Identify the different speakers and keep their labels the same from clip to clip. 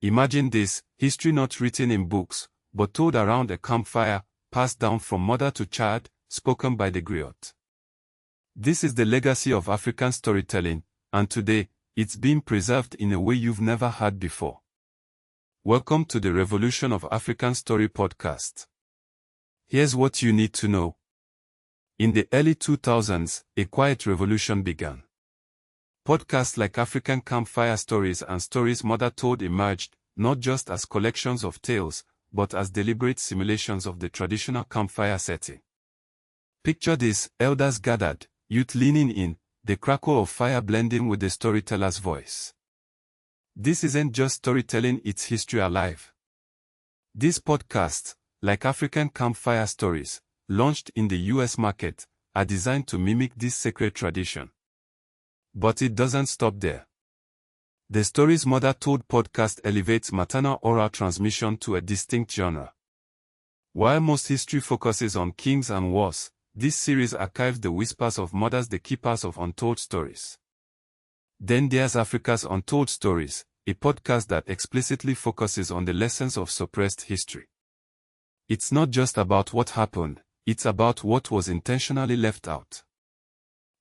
Speaker 1: Imagine this, history not written in books, but told around a campfire, passed down from mother to child, spoken by the griot. This is the legacy of African storytelling, and today, it's being preserved in a way you've never heard before. Welcome to the Revolution of African Story podcast. Here's what you need to know. In the early 2000s, a quiet revolution began. Podcasts like African Campfire Stories and Stories Mother Told emerged, not just as collections of tales, but as deliberate simulations of the traditional campfire setting. Picture this, elders gathered, youth leaning in, the crackle of fire blending with the storyteller's voice. This isn't just storytelling, it's history alive. These podcasts, like African Campfire Stories, launched in the US market, are designed to mimic this sacred tradition. But it doesn't stop there. The Stories Mother Told podcast elevates maternal oral transmission to a distinct genre. While most history focuses on kings and wars, this series archives the whispers of mothers, the keepers of untold stories. Then there's Africa's Untold Stories, a podcast that explicitly focuses on the lessons of suppressed history. It's not just about what happened, it's about what was intentionally left out.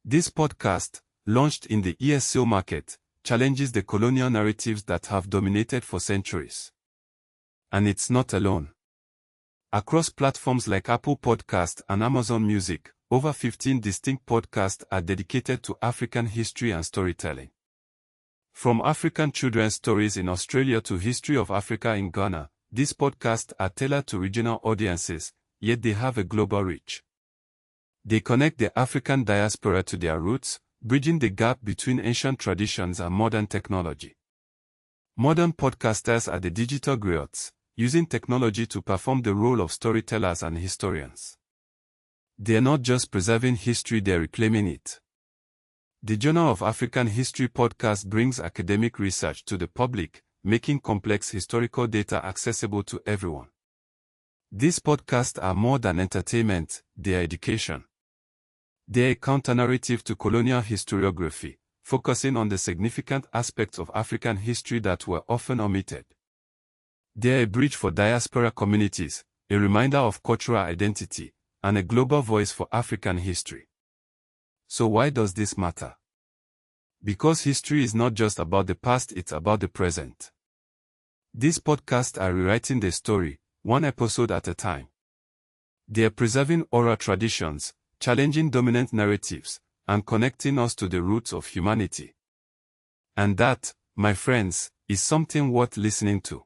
Speaker 1: This podcast, launched in the ESO market, challenges the colonial narratives that have dominated for centuries. And it's not alone. Across platforms like Apple Podcasts and Amazon Music, over 15 distinct podcasts are dedicated to African history and storytelling. From African children's stories in Australia to History of Africa in Ghana, these podcasts are tailored to regional audiences, yet they have a global reach. They connect the African diaspora to their roots, bridging the gap between ancient traditions and modern technology. Modern podcasters are the digital griots, using technology to perform the role of storytellers and historians. They're not just preserving history, they're reclaiming it. The Journal of African History podcast brings academic research to the public, making complex historical data accessible to everyone. These podcasts are more than entertainment, they are education. They're a counter-narrative to colonial historiography, focusing on the significant aspects of African history that were often omitted. They're a bridge for diaspora communities, a reminder of cultural identity, and a global voice for African history. So why does this matter? Because history is not just about the past, it's about the present. These podcasts are rewriting the story, one episode at a time. They are preserving oral traditions, challenging dominant narratives, and connecting us to the roots of humanity. And that, my friends, is something worth listening to.